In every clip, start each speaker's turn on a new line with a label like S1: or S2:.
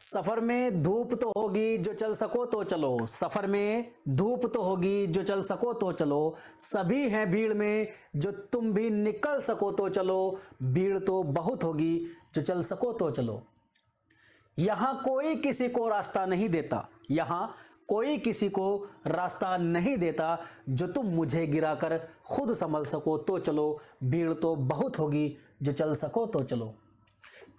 S1: सफर में धूप तो होगी जो चल सको तो चलो, सफर में धूप तो होगी जो चल सको तो चलो, सभी हैं भीड़ में जो तुम भी निकल सको तो चलो, भीड़ तो बहुत होगी जो चल सको तो चलो। यहां कोई किसी को रास्ता नहीं देता, यहां कोई किसी को रास्ता नहीं देता, जो तुम मुझे गिराकर खुद संभल सको तो चलो, भीड़ तो बहुत होगी जो चल सको तो चलो।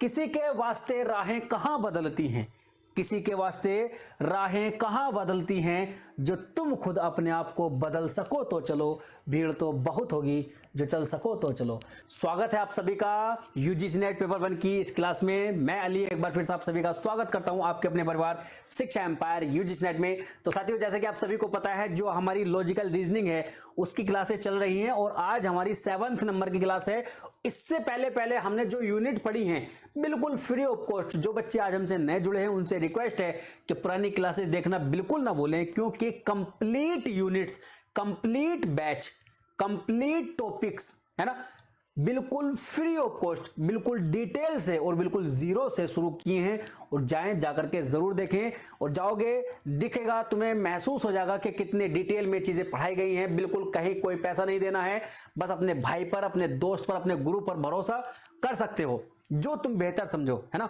S1: किसी के वास्ते राहें कहां बदलती हैं, किसी के वास्ते राहें कहां बदलती हैं, जो तुम खुद अपने आप को बदल सको तो चलो, भीड़ तो बहुत होगी जो चल सको तो चलो। स्वागत है आप सभी का यूजीसी नेट पेपर 1 की इस क्लास में। मैं अली एक बार फिर से आप सभी का स्वागत करता हूं आपके अपने परिवार शिक्षा एम्पायर यूजीसी नेट में। तो साथियों, जैसे कि आप सभी को पता है, जो हमारी लॉजिकल रीजनिंग है उसकी क्लासेस चल रही हैं और आज हमारी 7th नंबर की क्लास है। इससे पहले हमने जो यूनिट पढ़ी हैं बिल्कुल फ्री ऑफ कॉस्ट, जो बच्चे आज हमसे नए जुड़े हैं उनसे रिक्वेस्ट है कि पुरानी क्लासेस देखना बिल्कुल ना भूलें, क्योंकि complete units, complete batch, complete topics है ना, बिल्कुल फ्री ऑफ कॉस्ट, बिल्कुल डिटेल से और बिल्कुल जीरो से शुरू किए हैं। और जाकर के जरूर देखें, और जाओगे दिखेगा, तुम्हें महसूस हो जाएगा कि कितने डिटेल में चीजें पढ़ाई गई हैं। बिल्कुल कहीं कोई पैसा नहीं देना है, बस अपने भाई पर, अपने दोस्त पर, अपने गुरु पर भरोसा कर सकते हो, जो तुम बेहतर समझो, है ना।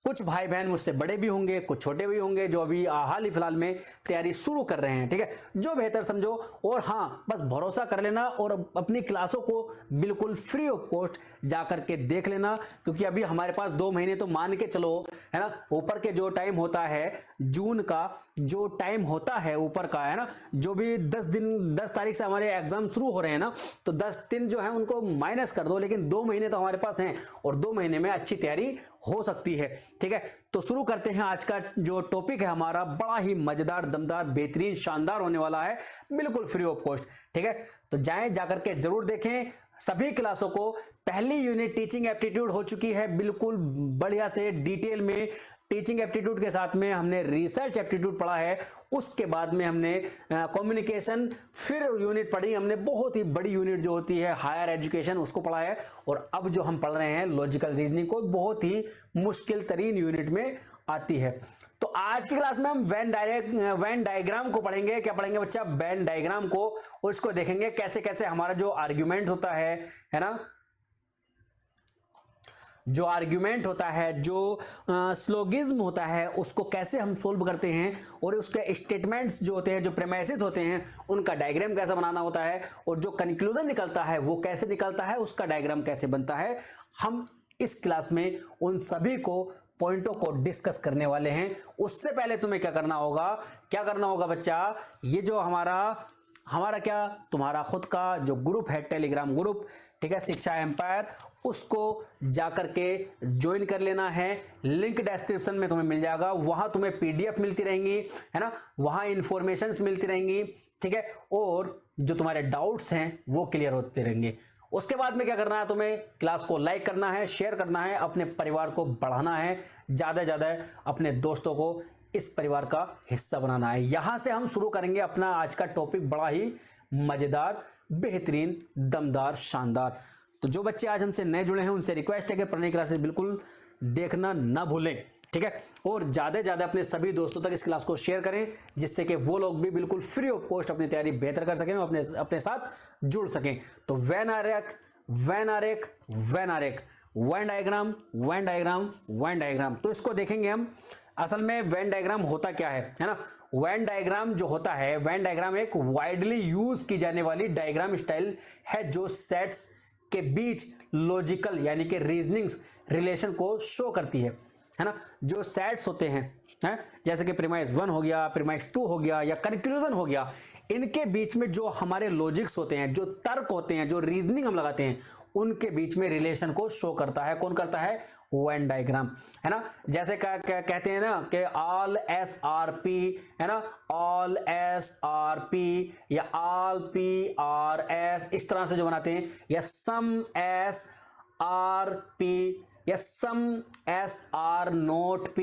S1: कुछ भाई बहन मुझसे बड़े भी होंगे, कुछ छोटे भी होंगे, जो अभी हाल ही फिलहाल में तैयारी शुरू कर रहे हैं, ठीक है। जो बेहतर समझो, और हाँ, बस भरोसा कर लेना और अपनी क्लासों को बिल्कुल फ्री ऑफ कॉस्ट जाकर के देख लेना, क्योंकि अभी हमारे पास 2 महीने तो मान के चलो, है ना। ऊपर के जो टाइम होता है, जून का जो टाइम होता है ऊपर का, है ना, जो भी 10 तारीख से हमारे एग्जाम शुरू हो रहे हैं ना, तो 10 दिन जो है उनको माइनस कर दो, लेकिन 2 महीने तो हमारे पास हैं और 2 महीने में अच्छी तैयारी हो सकती है, ठीक है। तो शुरू करते हैं। आज का जो टॉपिक है हमारा बड़ा ही मजेदार, दमदार, बेहतरीन, शानदार होने वाला है, बिल्कुल फ्री ऑफ कॉस्ट, ठीक है। तो जाकर के जरूर देखें सभी क्लासों को। पहली यूनिट टीचिंग एप्टीट्यूड हो चुकी है, बिल्कुल बढ़िया से डिटेल में टीचिंग एप्टीट्यूड के साथ में हमने रिसर्च एप्टीट्यूड पढ़ा है। उसके बाद में हमने कम्युनिकेशन, फिर यूनिट पढ़ी हमने, बहुत ही बड़ी यूनिट जो होती है हायर एजुकेशन, उसको पढ़ा है। और अब जो हम पढ़ रहे हैं लॉजिकल रीजनिंग को, बहुत ही मुश्किल तरीन यूनिट में आती है। तो आज की क्लास में हम वेन डायग्राम को पढ़ेंगे। क्या पढ़ेंगे बच्चा? वेन डायग्राम को, और इसको देखेंगे कैसे कैसे हमारा जो आर्ग्यूमेंट होता है ना, जो आर्ग्यूमेंट होता है, जो स्लोगिज्म होता है, उसको कैसे हम सोल्व करते हैं, और उसके स्टेटमेंट्स जो होते हैं, जो प्रेमाइसेस होते हैं, उनका डायग्राम कैसे बनाना होता है, और जो कंक्लूजन निकलता है वो कैसे निकलता है, उसका डायग्राम कैसे बनता है। हम इस क्लास में उन सभी को पॉइंटों को डिस्कस करने वाले हैं। उससे पहले तुम्हें क्या करना होगा बच्चा, ये जो हमारा क्या, तुम्हारा खुद का जो ग्रुप है, टेलीग्राम ग्रुप, ठीक है, शिक्षा एम्पायर, उसको जाकर के ज्वाइन कर लेना है। लिंक डिस्क्रिप्शन में तुम्हें मिल जाएगा, वहां तुम्हें पीडीएफ मिलती रहेंगी, है ना, वहां इंफॉर्मेशंस मिलती रहेंगी, ठीक है, और जो तुम्हारे डाउट्स हैं वो क्लियर होते रहेंगे। उसके बाद में क्या करना है, तुम्हें क्लास को लाइक करना है, शेयर करना है, अपने परिवार को बढ़ाना है, ज्यादा से ज्यादा अपने दोस्तों को इस परिवार का हिस्सा बनाना है। यहां से हम शुरू करेंगे अपना आज का टॉपिक, बड़ा ही मजेदार, बेहतरीन, दमदार, शानदार। तो जो बच्चे आज हमसे नए जुड़े हैं उनसे रिक्वेस्ट है कि पुरानी क्लासेस बिल्कुल देखना ना भूलें, ठीक है, और ज्यादा से ज्यादा अपने सभी दोस्तों तक इस क्लास को शेयर करें, जिससे कि वो लोग भी बिल्कुल फ्री ऑफ कॉस्ट अपनी तैयारी बेहतर कर सकें और अपने साथ जुड़ सकें। तो वेन डायग्राम, तो इसको देखेंगे हम। असल में वेन डायग्राम होता क्या है ना। वेन डायग्राम जो होता है, वेन डायग्राम एक वाइडली यूज की जाने वाली डायग्राम स्टाइल है, जो सेट्स के बीच लॉजिकल यानी कि रीजनिंग रिलेशन को शो करती है ना। जो सेट्स होते हैं, जैसे कि प्रीमाइस 1 हो गया, प्रीमाइस 2 हो गया, या कंक्लूजन हो गया, इनके बीच में जो हमारे लॉजिक्स होते हैं, जो तर्क होते हैं, जो रीजनिंग हम लगाते हैं, उनके बीच में रिलेशन को शो करता है। कौन करता है? वेन डायग्राम, है ना। जैसे कहते हैं ना कि ऑल SRP, है ना, ऑल SRP या ऑल PRS, इस तरह से जो बनाते हैं, या सम SRP या सम SR नोट P,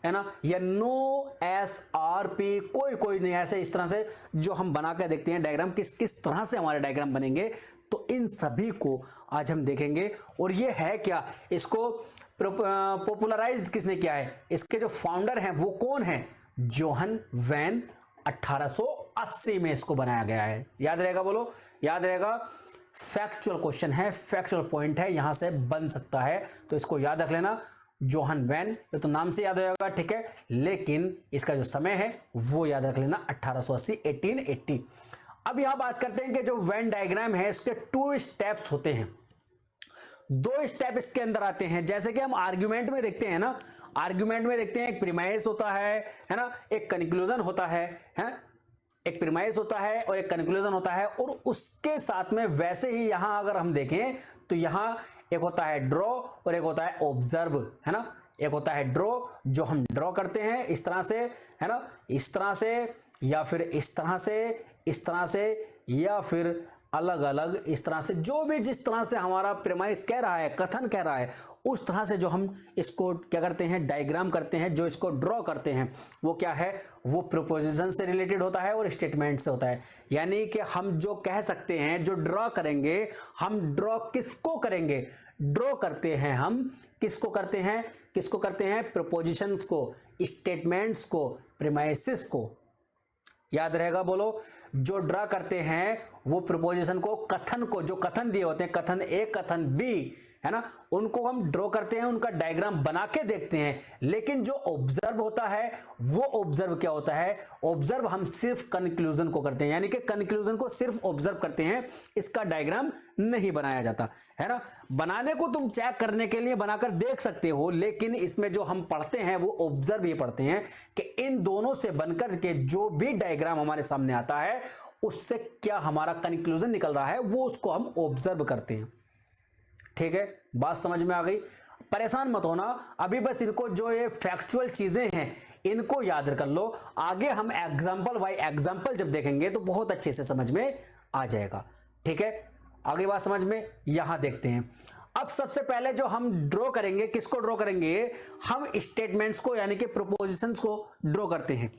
S1: है ना, या नो SRP, कोई नहीं, ऐसे इस तरह से जो हम बना कर देखते हैं डायग्राम, किस तरह से हमारे डायग्राम बनेंगे। तो इन सभी को आज हम देखेंगे। और ये है क्या, इसको पॉपुलराइज्ड किसने किया है, इसके जो फाउंडर हैं वो कौन है, जोहन वैन, 1880 में इसको बनाया गया है। याद रहेगा, बोलो याद रहेगा। फैक्चुअल क्वेश्चन है, फैक्चुअल पॉइंट है, यहां से बन सकता है, तो इसको याद रख लेना। जोहन वैन, ये तो नाम से याद हो जाएगा, ठीक है, लेकिन इसका जो समय है वो याद रख लेना 1880, 1880। अब यहां बात करते हैं कि जो वेन डायग्राम है इसके 2 स्टेप्स होते हैं, 2 स्टेप इसके अंदर आते हैं। जैसे कि हम आर्ग्यूमेंट में देखते हैं ना, आर्ग्यूमेंट में देखते हैं एक प्रीमाइस होता है ना, एक कंक्लूजन होता है, एक प्रीमाइस होता है और एक कंक्लूजन होता है, और उसके साथ में वैसे ही यहां अगर हम देखें तो यहां एक होता है ड्रॉ और एक होता है ऑब्जर्व, है ना। एक होता है ड्रॉ, जो हम ड्रॉ करते हैं इस तरह से, है ना, इस तरह से, या फिर इस तरह से, इस तरह से, या फिर अलग अलग इस तरह से, जो भी जिस तरह से हमारा प्रेमाइस कह रहा है, कथन कह रहा है, उस तरह से जो हम इसको क्या करते हैं, डायग्राम करते हैं, जो इसको ड्रॉ करते हैं, वो क्या है, वो प्रोपोजिशन से रिलेटेड होता है और स्टेटमेंट से होता है। यानी कि हम जो कह सकते हैं, जो ड्रॉ करेंगे, हम ड्रॉ किसको करेंगे, ड्रॉ करते हैं हम किसको करते हैं, किसको करते हैं, प्रोपोजिशंस को, स्टेटमेंट्स को, प्रीमाइसेस को। याद रहेगा, बोलो। जो ड्रा करते हैं वो प्रोपोजिशन को, कथन को, जो कथन दिए होते हैं, कथन ए, कथन बी, है ना, उनको हम ड्रॉ करते हैं, उनका डायग्राम बना के देखते हैं। लेकिन जो ऑब्जर्व होता है, वो ऑब्जर्व क्या होता है, ऑब्जर्व हम सिर्फ कंक्लूजन को करते हैं, यानी कि कंक्लूजन को सिर्फ ऑब्जर्व करते हैं, इसका डायग्राम नहीं बनाया जाता, है ना। बनाने को तुम चेक करने के लिए बनाकर देख सकते हो, लेकिन इसमें जो हम पढ़ते हैं वो ऑब्जर्व ये पढ़ते हैं कि इन दोनों से बनकर के जो भी डायग्राम हमारे सामने आता है उससे क्या हमारा कंक्लूजन निकल रहा है, वो उसको हम ऑब्जर्व करते हैं। ठीक है, बात समझ में आ गई। परेशान मत होना, अभी बस इनको, जो ये फैक्चुअल चीजें हैं इनको याद कर लो, आगे हम एग्जांपल बाय एग्जांपल जब देखेंगे तो बहुत अच्छे से समझ में आ जाएगा। ठीक है, आगे बात समझ में, यहां देखते हैं। अब सबसे पहले जो हम ड्रॉ करेंगे, किसको ड्रॉ करेंगे, हम स्टेटमेंट्स को, यानी कि प्रोपोजिशंस को ड्रॉ करते हैं।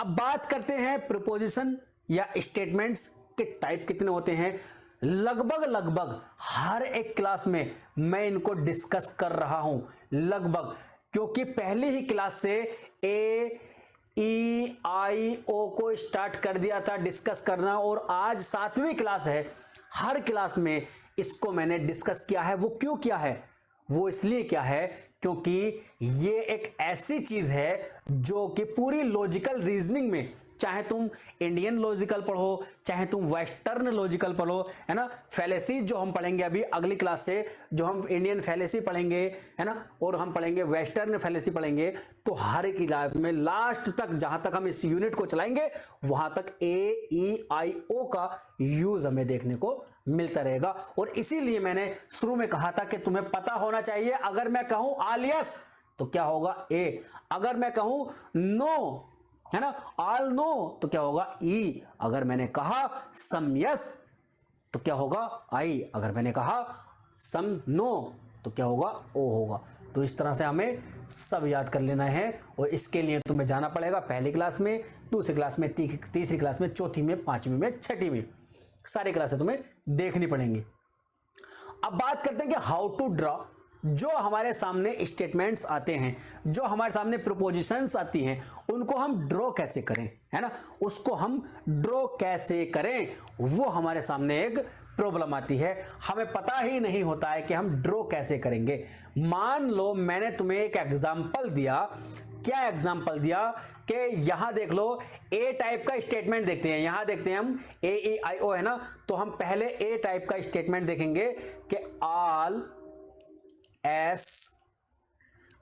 S1: अब बात करते हैं प्रोपोजिशन या स्टेटमेंट्स के टाइप कितने होते हैं। लगभग हर एक क्लास में मैं इनको डिस्कस कर रहा हूं, लगभग, क्योंकि पहली ही क्लास से ए, ई, आई, ओ को स्टार्ट कर दिया था डिस्कस करना, और आज 7वीं क्लास है। हर क्लास में इसको मैंने डिस्कस किया है। वो क्यों किया है, वो इसलिए क्या है क्योंकि ये एक ऐसी चीज है जो कि पूरी लॉजिकल रीजनिंग में, चाहे तुम इंडियन लॉजिकल पढ़ो, चाहे तुम वेस्टर्न लॉजिकल पढ़ो, है ना, फैलेसी जो हम पढ़ेंगे अभी अगली क्लास से, जो हम इंडियन फैलेसी पढ़ेंगे, है ना, और हम पढ़ेंगे वेस्टर्न फैलेसी पढ़ेंगे, तो हर एक क्लास में लास्ट तक, जहां तक हम इस यूनिट को चलाएंगे, वहां तक ए, ई, आई, ओ का यूज हमें देखने को मिलता रहेगा। और इसीलिए मैंने शुरू में कहा था कि तुम्हें पता होना चाहिए। अगर मैं कहूं आलियस तो क्या होगा, ए। अगर मैं कहूं नो, है ना, ऑल नो, तो क्या होगा, ई। अगर मैंने कहा सम यस तो क्या होगा, आई। अगर मैंने कहा सम नो तो क्या होगा, ओ होगा। तो इस तरह से हमें सब याद कर लेना है, और इसके लिए तुम्हें जाना पड़ेगा पहली क्लास में, दूसरी क्लास में, तीसरी क्लास में, चौथी में, 5वीं में, 6ठी में, सारी क्लासें तुम्हें देखनी पड़ेंगी। अब बात करते हैं कि हाउ टू ड्रॉ। जो हमारे सामने स्टेटमेंट्स आते हैं, जो हमारे सामने प्रोपोजिशंस आती हैं, उनको हम ड्रॉ कैसे करें, है ना, उसको हम ड्रॉ कैसे करें, वो हमारे सामने एक प्रॉब्लम आती है। हमें पता ही नहीं होता है कि हम ड्रॉ कैसे करेंगे। मान लो मैंने तुम्हें एक एग्जाम्पल दिया, क्या एग्जाम्पल दिया कि यहां देख लो, ए टाइप का स्टेटमेंट देखते हैं, यहां देखते हैं हम ए, ई, आई, ओ, है ना, तो हम पहले ए टाइप का स्टेटमेंट देखेंगे कि ऑल एस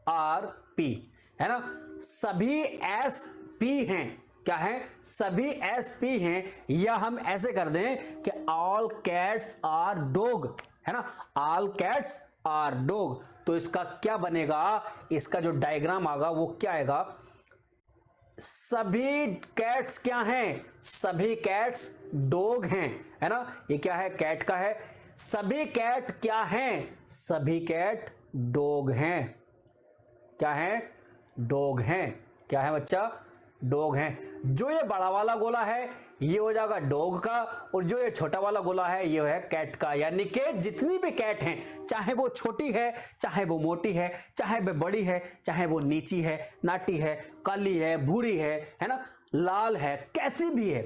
S1: आर पी, है ना, सभी एस पी हैं, क्या है, सभी एस पी हैं। या हम ऐसे कर दें कि ऑल कैट्स आर डॉग, है ना, ऑल कैट्स आर डॉग। तो इसका क्या बनेगा, इसका जो डायग्राम आएगा वो क्या आएगा, सभी कैट्स क्या हैं, सभी कैट्स डॉग हैं, है ना, ये क्या है, कैट का है। सभी कैट क्या हैं, सभी कैट डॉग हैं, क्या है, डॉग हैं, क्या है बच्चा, डॉग हैं। जो ये बड़ा वाला गोला है ये हो जाएगा डॉग का, और जो ये छोटा वाला गोला है ये है कैट का। यानी कि जितनी भी कैट हैं, चाहे वो छोटी है, चाहे वो मोटी है, चाहे वो बड़ी है, चाहे वो नीची है, नाटी है, काली है, भूरी है ना, लाल है, कैसी भी है,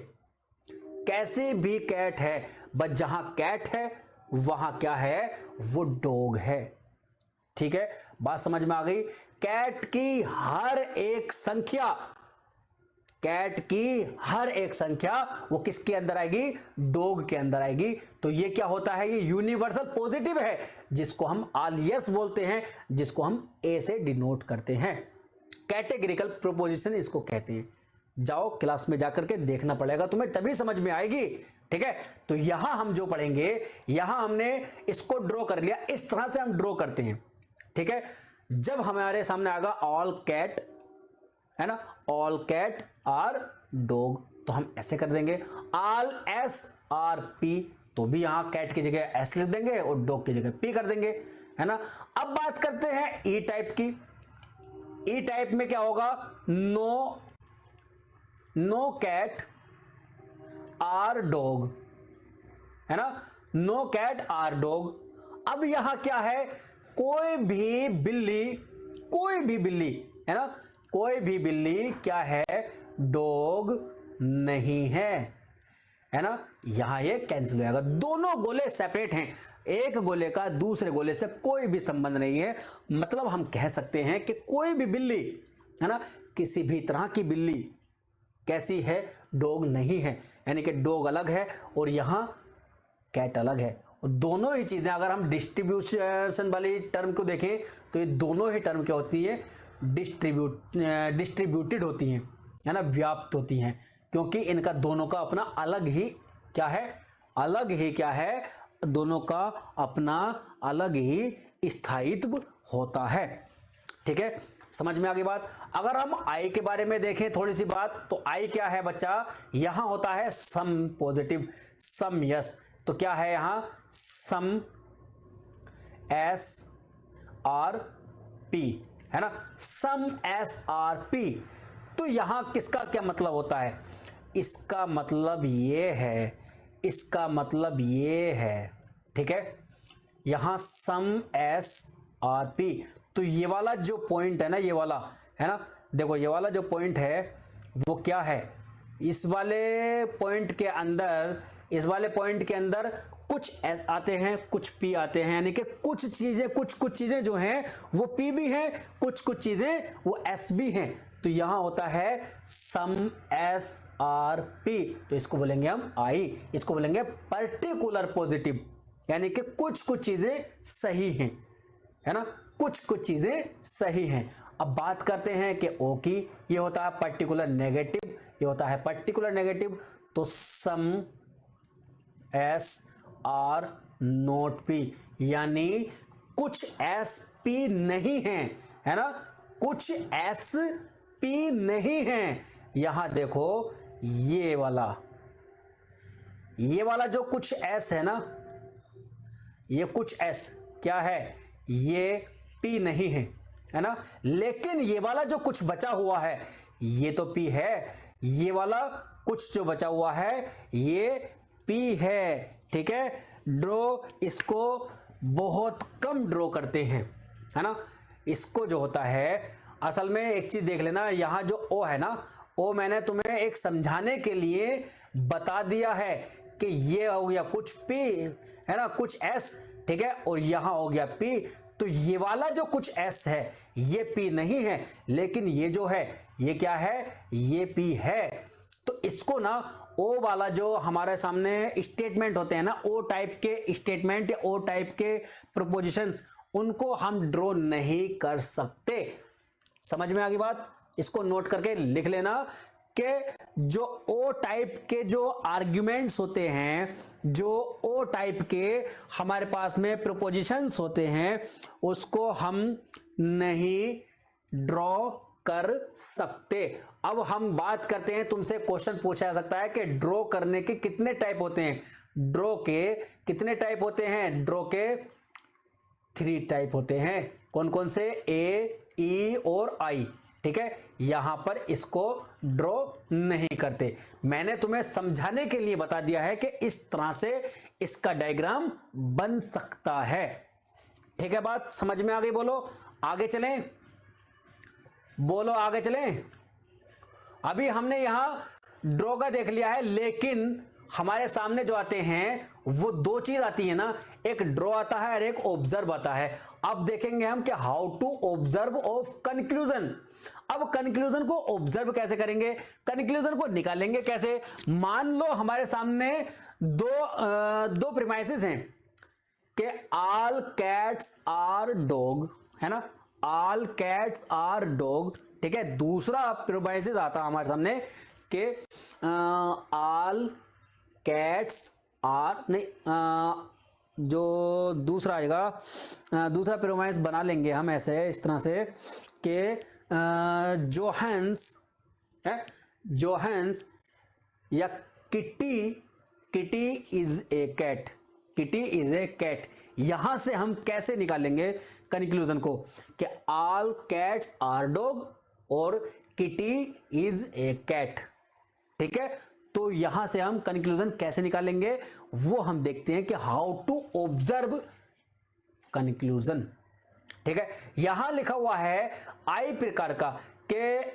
S1: कैसी भी कैट है, बस जहां कैट है वहां क्या है, वो डॉग है। ठीक है, बात समझ में आ गई। कैट की हर एक संख्या, कैट की हर एक संख्या वो किसके अंदर आएगी, डॉग के अंदर आएगी। तो ये क्या होता है, ये यूनिवर्सल पॉजिटिव है, जिसको हम आलियस बोलते हैं, जिसको हम ए से डिनोट करते हैं। कैटेगरिकल प्रोपोजिशन इसको कहते हैं। जाओ क्लास में जाकर के देखना पड़ेगा तुम्हें, तभी समझ में आएगी। ठीक है, तो यहां हम जो पढ़ेंगे, यहां हमने इसको ड्रॉ कर लिया, इस तरह से हम ड्रॉ करते हैं। ठीक है, जब हमारे सामने आएगा ऑल कैट, है ना, ऑल कैट आर डॉग, तो हम ऐसे कर देंगे। ऑल एस आर पी, तो भी यहां कैट की जगह एस लिख देंगे और डॉग की जगह पी कर देंगे, है ना। अब बात करते हैं ई टाइप की। ई टाइप में क्या होगा, नो कैट आर डॉग, है ना, नो कैट आर डॉग। अब यहां क्या है, कोई भी बिल्ली, कोई भी बिल्ली, है ना, कोई भी बिल्ली क्या है, डॉग नहीं है ना। यहां ये कैंसिल हो जाएगा, दोनों गोले सेपरेट हैं, एक गोले का दूसरे गोले से कोई भी संबंध नहीं है। मतलब हम कह सकते हैं कि कोई भी बिल्ली, है ना, किसी भी तरह की बिल्ली कैसी है, डॉग नहीं है। यानी कि डॉग अलग है और यहां कैट अलग है, और दोनों ही चीजें अगर हम डिस्ट्रीब्यूशन वाली टर्म को देखें तो ये दोनों ही टर्म क्या होती है, डिस्ट्रीब्यूटेड होती हैं, है ना, व्याप्त होती हैं, क्योंकि इनका दोनों का अपना अलग ही क्या है, अलग ही क्या है, दोनों का अपना अलग ही स्थायित्व होता है। ठीक है, समझ में आ गई बात। अगर हम आई के बारे में देखें थोड़ी सी बात, तो आई क्या है बच्चा, यहां होता है सम पॉजिटिव, सम यस, तो क्या है यहां सम एस आर पी, है ना, सम एस आर पी। तो यहां किसका क्या मतलब होता है, इसका मतलब ये है, इसका मतलब ये है। ठीक है, यहां सम एस आर पी, तो ये वाला जो पॉइंट है ना, ये वाला, है ना, देखो ये वाला जो पॉइंट है वो क्या है, इस वाले पॉइंट के अंदर, इस वाले पॉइंट के अंदर कुछ एस आते हैं, कुछ पी आते हैं, यानी कि कुछ चीजें, कुछ चीजें जो हैं वो पी भी हैं, कुछ चीजें वो एस भी हैं। तो यहां होता है सम एस आर पी, तो इसको बोलेंगे हम आई, इसको बोलेंगे पर्टिकुलर पॉजिटिव, यानी कि कुछ चीजें सही हैं, है ना, कुछ चीजें सही हैं। अब बात करते हैं कि ओ की, ये होता है पर्टिकुलर नेगेटिव, ये होता है पर्टिकुलर नेगेटिव, तो सम एस आर नॉट पी, यानी कुछ एस पी नहीं है, है ना, कुछ एस पी नहीं है। यहां देखो ये वाला जो कुछ एस है ना, ये कुछ एस क्या है, ये पी नहीं है, है ना, लेकिन ये वाला जो कुछ बचा हुआ है ये तो पी है, ये वाला कुछ जो बचा हुआ है ये पी है। ठीक है, ड्रॉ इसको बहुत कम ड्रॉ करते हैं, है ना, इसको जो होता है, असल में एक चीज देख लेना, यहां जो ओ है ना, ओ मैंने तुम्हें एक समझाने के लिए बता दिया है कि ये हो गया कुछ पी, है ना, कुछ एस, ठीक है, और यहां हो गया पी। तो ये वाला जो कुछ एस है ये पी नहीं है, लेकिन ये जो है ये क्या है, ये पी है। तो इसको ना ओ वाला जो हमारे सामने स्टेटमेंट होते हैं ना, ओ टाइप के स्टेटमेंट या ओ टाइप के प्रोपोजिशंस, उनको हम ड्रॉ नहीं कर सकते। समझ में आ गई बात, इसको नोट करके लिख लेना कि जो ओ टाइप के जो आर्ग्यूमेंट्स होते हैं, जो ओ टाइप के हमारे पास में प्रोपोजिशंस होते हैं, उसको हम नहीं ड्रॉ कर सकते। अब हम बात करते हैं, तुमसे क्वेश्चन पूछा जा सकता है कि ड्रॉ करने के कितने टाइप होते हैं, ड्रॉ के कितने टाइप होते हैं, ड्रॉ के 3 टाइप होते हैं। कौन कौन से, ए, ई और आई। ठीक है, यहां पर इसको ड्रॉ नहीं करते। मैंने तुम्हें समझाने के लिए बता दिया है कि इस तरह से इसका डायग्राम बन सकता है। ठीक है, बात समझ में आ गई? बोलो आगे चलें, बोलो आगे चलें। अभी हमने यहां ड्रॉ का देख लिया है, लेकिन हमारे सामने जो आते हैं वो दो चीज आती है ना, एक ड्रॉ आता है और एक ऑब्जर्व आता है। अब देखेंगे हम कि how to observe of conclusion. अब कंक्लूजन को ऑब्जर्व कैसे करेंगे, कंक्लूजन को निकालेंगे कैसे। मान लो हमारे सामने दो प्रीमाइसेस हैं कि ऑल कैट्स आर डॉग, है ना, ऑल कैट्स आर डॉग। ठीक है, दूसरा प्रीमाइसेस आता है हमारे सामने कि ऑल कैट्स आर, नहीं, जो दूसरा आएगा, दूसरा प्रीमाइस बना लेंगे हम ऐसे इस तरह से कि जोहान्स है, जोहान्स या Kitty is a cat, Kitty is a cat. यहां से हम कैसे निकालेंगे कंक्लूजन को कि ऑल कैट्स आर डॉग और किटी इज ए कैट। ठीक है, तो यहां से हम कंक्लूजन कैसे निकालेंगे वो हम देखते हैं कि हाउ टू ऑब्जर्व कंक्लूजन। ठीक है, यहां लिखा हुआ है आई प्रकार का कि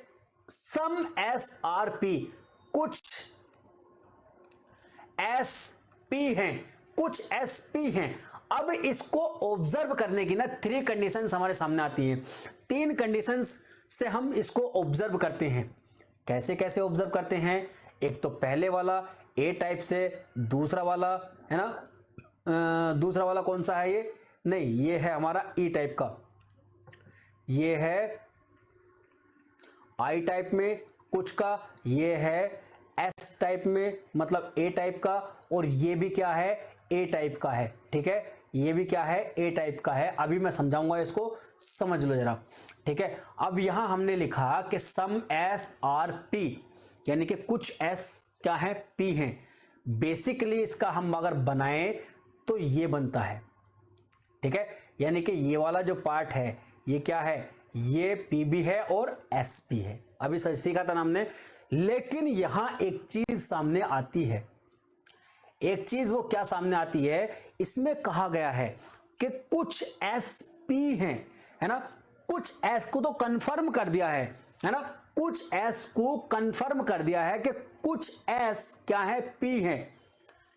S1: सम एस आर पी, कुछ एस पी हैं, कुछ एस पी हैं। अब इसको ऑब्जर्व करने की ना 3 कंडीशंस हमारे सामने आती हैं। 3 कंडीशंस से हम इसको ऑब्जर्व करते हैं। कैसे कैसे ऑब्जर्व करते हैं? एक तो पहले वाला ए टाइप से, दूसरा वाला है ना, दूसरा वाला कौन सा है ये, नहीं ये है हमारा ई टाइप का, ये है आई टाइप में कुछ का, ये है एस टाइप में मतलब ए टाइप का, और ये भी क्या है, ए टाइप का है। ठीक है, ये भी क्या है, ए टाइप का है। अभी मैं समझाऊंगा, इसको समझ लो जरा। ठीक है, अब यहां हमने लिखा कि सम एस आर पी, यानी कि कुछ एस क्या है, पी है। बेसिकली इसका हम अगर बनाएं तो ये बनता है। ठीक है, यानी कि ये वाला जो पार्ट है ये क्या है, ये पी भी है और एस पी है। अभी सीखा था ना हमने, लेकिन यहां एक चीज सामने आती है। एक चीज वो क्या सामने आती है, इसमें कहा गया है कि कुछ एस पी हैं, है ना, कुछ एस को तो कंफर्म कर दिया है ना, कुछ एस को कंफर्म कर दिया है कि कुछ एस क्या है, पी है।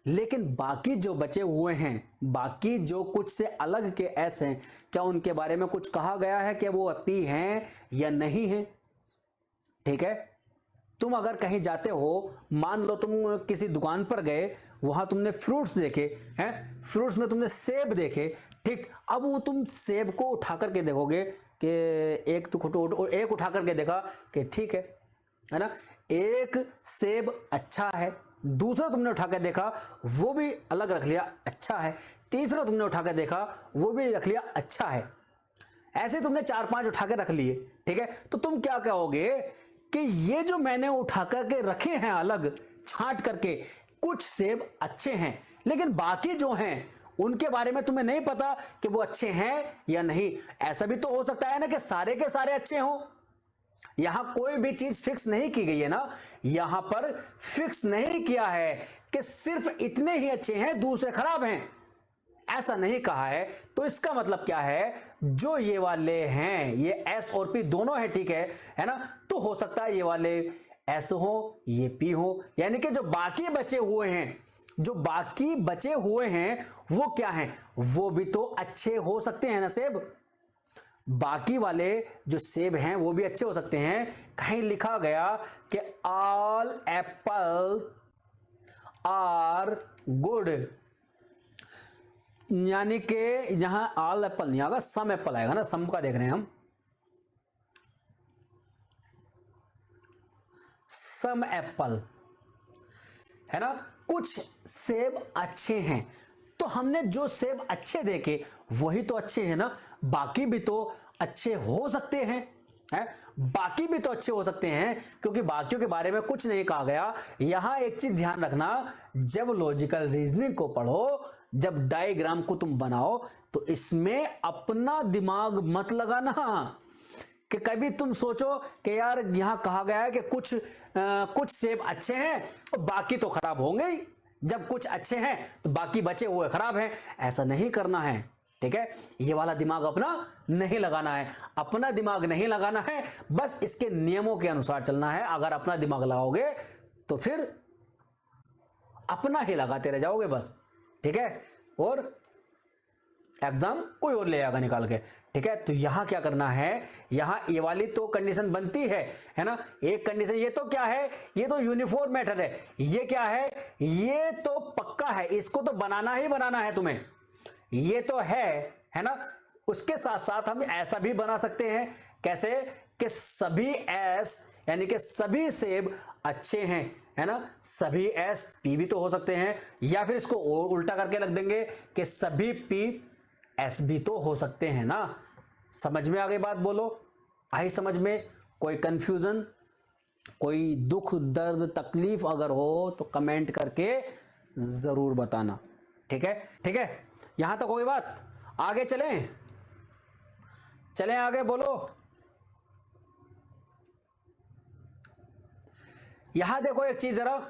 S1: लेकिन बाकी जो बचे हुए हैं, बाकी जो कुछ से अलग के एस हैं, क्या उनके बारे में कुछ कहा गया है कि वो पी हैं या नहीं है? ठीक है, तुम अगर कहीं जाते हो, मान लो तुम किसी दुकान पर गए, वहां तुमने फ्रूट्स देखे हैं, फ्रूट्स में तुमने सेब देखे। ठीक, अब वो तुम सेब को उठा करके देखोगे कि एक उठा करके देखा कि ठीक है ना, एक सेब अच्छा है, दूसरा तुमने उठा कर देखा वो भी अलग रख लिया, अच्छा है, तीसरा तुमने उठा कर देखा वो भी रख लिया, अच्छा है। ऐसे तुमने 4-5 उठा के रख लिए। ठीक है, तो तुम क्या कहोगे कि ये जो मैंने उठा करके रखे हैं अलग छांट करके, कुछ सेब अच्छे हैं, लेकिन बाकी जो हैं उनके बारे में तुम्हें नहीं पता कि वो अच्छे हैं या नहीं। ऐसा भी तो हो सकता है ना कि सारे के सारे अच्छे हों। यहां कोई भी चीज फिक्स नहीं की गई है ना, यहां पर फिक्स नहीं किया है कि सिर्फ इतने ही अच्छे हैं दूसरे खराब हैं, ऐसा नहीं कहा है। तो इसका मतलब क्या है, जो ये वाले हैं, ये एस और पी दोनों है, ठीक है ना, तो हो सकता है ये वाले एस हो, ये पी हो, यानी कि जो बाकी बचे हुए हैं, जो बाकी बचे हुए हैं वो क्या हैं, वो भी तो अच्छे हो सकते हैं ना सेब। बाकी वाले जो सेब हैं वो भी अच्छे हो सकते हैं। कहीं लिखा गया कि ऑल एप्पल आर गुड, यानी कि यहां ऑल एप्पल नहीं आएगा, सम एप्पल आएगा ना, सम का देख रहे हैं हम, सम एप्पल है ना, कुछ सेब अच्छे हैं। तो हमने जो सेब अच्छे देखे वही तो अच्छे हैं ना, बाकी भी तो अच्छे हो सकते हैं, बाकी भी तो अच्छे हो सकते हैं, क्योंकि बाकियों के बारे में कुछ नहीं कहा गया। यहां एक चीज ध्यान रखना, जब लॉजिकल रीजनिंग को पढ़ो, जब डायग्राम को तुम बनाओ, तो इसमें अपना दिमाग मत लगाना कि कभी तुम सोचो कि यार यहां कहा गया है कि कुछ सेब अच्छे हैं और बाकी तो खराब होंगे ही, जब कुछ अच्छे हैं तो बाकी बचे हुए खराब हैं। ऐसा नहीं करना है, ठीक है। ये वाला दिमाग अपना नहीं लगाना है, अपना दिमाग नहीं लगाना है, बस इसके नियमों के अनुसार चलना है। अगर अपना दिमाग लगाओगे तो फिर अपना ही लगाते रह जाओगे बस, ठीक है, और एग्जाम कोई और ले आएगा निकाल के, ठीक है। तो यहां क्या करना है, यहां ये वाली तो कंडीशन बनती है ना। एक कंडीशन, ये तो क्या है, ये तो यूनिफॉर्म मेथड है, ये क्या है, ये तो पक्का है, इसको तो बनाना ही बनाना है तुम्हें, ये तो है ना। उसके साथ साथ हम ऐसा भी बना सकते हैं, कैसे कि सभी एस यानी कि सभी सेब अच्छे हैं, है ना। सभी एस पी भी तो हो सकते हैं, या फिर इसको और उल्टा करके रख देंगे कि सभी पी एस भी तो हो सकते हैं ना। समझ में आ गई बात? बोलो, आई समझ में? कोई कंफ्यूजन, कोई दुख दर्द तकलीफ अगर हो तो कमेंट करके जरूर बताना, ठीक है, ठीक है। यहां तक कोई बात? आगे चलें, चलें आगे, बोलो। यहां देखो एक चीज, जरा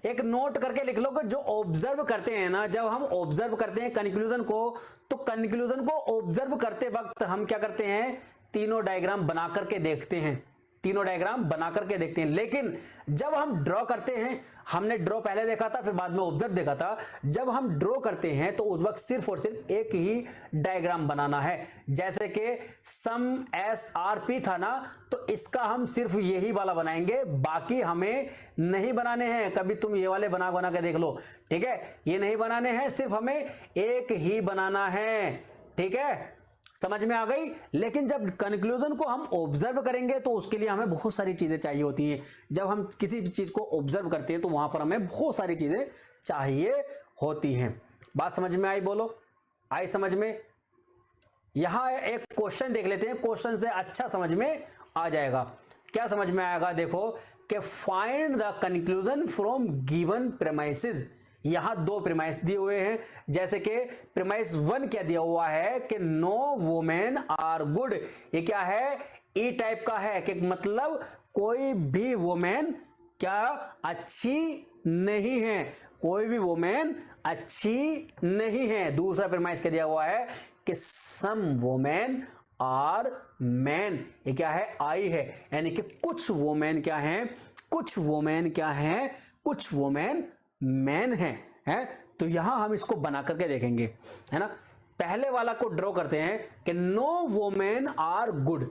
S1: एक नोट करके लिख लो कि जो ऑब्जर्व करते हैं ना, जब हम ऑब्जर्व करते हैं कंक्लूजन को, तो कंक्लूजन को ऑब्जर्व करते वक्त हम क्या करते हैं, तीनों डायग्राम बना करके देखते हैं, तीनों डायग्राम बना करके देखते हैं। लेकिन जब हम ड्रॉ करते हैं, हमने ड्रॉ पहले देखा था फिर बाद में ऑब्जर्व देखा था, जब हम ड्रॉ करते हैं तो उस वक्त सिर्फ और सिर्फ एक ही डायग्राम बनाना है। जैसे कि सम एस आर पी था ना, तो इसका हम सिर्फ यही वाला बनाएंगे, बाकी हमें नहीं बनाने हैं। कभी तुम ये वाले बना बना के देख लो, ठीक है, ये नहीं बनाने हैं, सिर्फ हमें एक ही बनाना है, ठीक है, समझ में आ गई। लेकिन जब कंक्लूजन को हम ऑब्जर्व करेंगे तो उसके लिए हमें बहुत सारी चीजें चाहिए होती हैं। जब हम किसी भी चीज को ऑब्जर्व करते हैं तो वहां पर हमें बहुत सारी चीजें चाहिए होती हैं। बात समझ में आई? बोलो, आई समझ में? यहां एक क्वेश्चन देख लेते हैं, क्वेश्चन से अच्छा समझ में आ जाएगा। क्या समझ में आएगा? देखो कि find the conclusion from given premises. यहां दो प्रीमाइस दिए हुए हैं, जैसे कि प्रीमाइस 1 क्या दिया हुआ है कि नो वुमेन आर गुड। ये क्या है, ई टाइप का है, कि मतलब कोई भी वुमेन क्या अच्छी नहीं है, कोई भी वुमेन अच्छी नहीं है। दूसरा प्रीमाइस क्या दिया हुआ है कि सम वुमेन आर मैन। ये क्या है, आई है, यानी कि कुछ वुमेन क्या है, कुछ वुमेन क्या है, कुछ वुमेन मैन है। तो यहां हम इसको बना करके देखेंगे, है ना। पहले वाला को ड्रॉ करते हैं कि नो वुमेन आर गुड,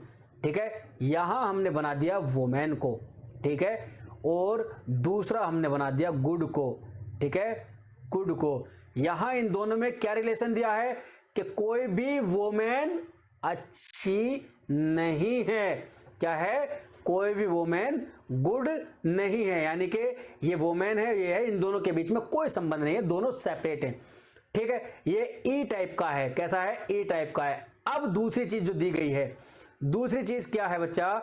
S1: ठीक है, यहां हमने बना दिया वुमेन को, ठीक है, और दूसरा हमने बना दिया गुड को, ठीक है, गुड को। यहां इन दोनों में क्या रिलेशन दिया है कि कोई भी वुमेन अच्छी नहीं है, क्या है, कोई भी वुमेन गुड नहीं है, यानी कि ये वुमेन है, ये है, इन दोनों के बीच में कोई संबंध नहीं है, दोनों सेपरेट हैं, ठीक है। ये ई टाइप का है, कैसा है, ई टाइप का है। अब दूसरी चीज जो दी गई है, दूसरी चीज क्या है बच्चा,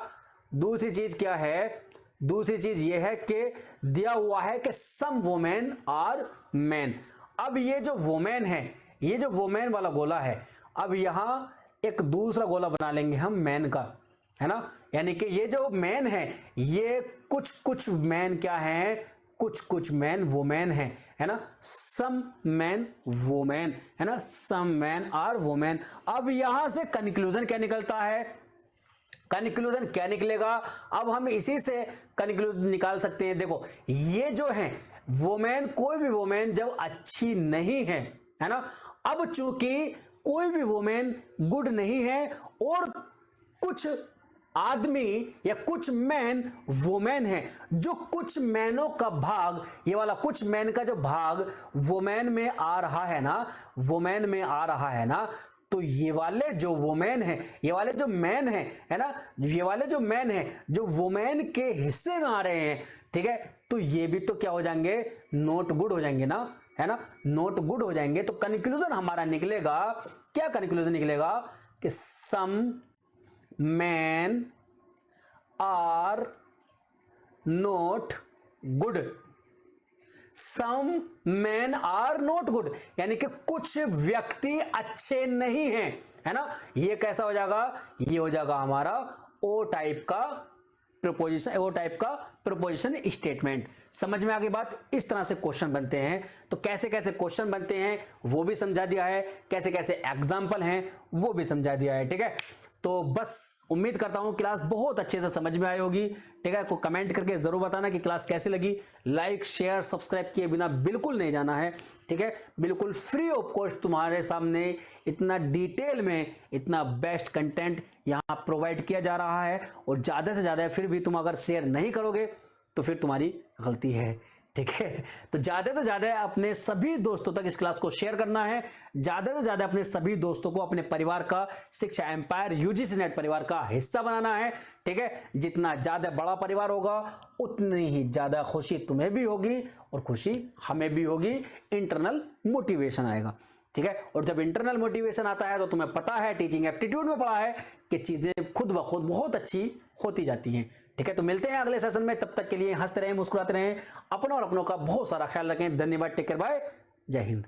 S1: दूसरी चीज क्या है, दूसरी चीज ये है कि दिया हुआ है कि सम वुमेन आर मैन। अब ये जो वुमेन है, ये जो वुमेन वाला गोला है, अब यहां एक दूसरा गोला बना लेंगे हम मैन का, है ना। यानी कि ये जो मैन है, ये कुछ कुछ मैन क्या है, कुछ कुछ मैन वुमेन है ना। सम मैन वुमेन, है ना, सम मैन आर वुमेन। अब यहां से कंक्लूजन क्या निकलता है, कंक्लूजन क्या निकलेगा, अब हम इसी से कंक्लूजन निकाल सकते हैं। देखो ये जो है वुमेन, कोई भी वुमेन जब अच्छी नहीं है ना, अब चूंकि कोई भी वुमेन गुड नहीं है और कुछ आदमी या कुछ मैन वुमेन है, जो कुछ मैनों का भाग, ये वाला कुछ मैन का जो भाग वुमेन में आ रहा है ना, वुमेन में आ रहा है ना, तो ये वाले जो वुमेन है, ये वाले जो मैन है ना, ये वाले जो मैन है जो वुमेन के हिस्से में आ रहे हैं, ठीक है, तो ये भी तो क्या हो जाएंगे, नोट गुड हो जाएंगे ना, है ना, नोट गुड हो जाएंगे। तो कंक्लूजन हमारा निकलेगा, क्या कंक्लूजन निकलेगा कि some man are not good, some man are not good, यानी कि कुछ व्यक्ति अच्छे नहीं हैं, है ना। ये कैसा हो जाएगा, ये हो जाएगा हमारा ओ टाइप का प्रोपोजिशन, ओ टाइप का प्रोपोजिशन स्टेटमेंट। समझ में आ गई बात। इस तरह से क्वेश्चन बनते हैं। तो कैसे कैसे क्वेश्चन बनते हैं वो भी समझा दिया है, कैसे कैसे एग्जाम्पल हैं वो भी समझा दिया है। ठीक है, तो बस उम्मीद करता हूं क्लास बहुत अच्छे से समझ में आई होगी। ठीक है, को कमेंट करके जरूर बताना कि क्लास कैसी लगी। लाइक शेयर सब्सक्राइब किए बिना बिल्कुल नहीं जाना है। ठीक है, बिल्कुल फ्री ऑफ कॉस्ट तुम्हारे सामने इतना डिटेल में इतना बेस्ट कंटेंट यहां प्रोवाइड किया जा रहा है। और ज्यादा से ज्यादा फिर भी तुम अगर शेयर नहीं करोगे तो फिर तुम्हारी गलती है। ठीक है, तो ज्यादा से ज्यादा अपने सभी दोस्तों तक इस क्लास को शेयर करना है। ज्यादा से ज्यादा अपने सभी दोस्तों को अपने परिवार का, शिक्षा एम्पायर यूजीसी नेट परिवार का हिस्सा बनाना है। ठीक है, जितना ज्यादा बड़ा परिवार होगा उतनी ही ज्यादा खुशी तुम्हें भी होगी और खुशी हमें भी होगी। इंटरनल मोटिवेशन आएगा। ठीक है, और जब इंटरनल मोटिवेशन आता है तो तुम्हें पता है, टीचिंग एप्टीट्यूड में पढ़ा है कि चीजें खुद ब खुद बहुत अच्छी होती जाती हैं। ठीक है, तो मिलते हैं अगले सेशन में। तब तक के लिए हंसते रहें, मुस्कुराते रहें, अपनों और अपनों का बहुत सारा ख्याल रखें। धन्यवाद, टेक केयर, बाय, जय हिंद।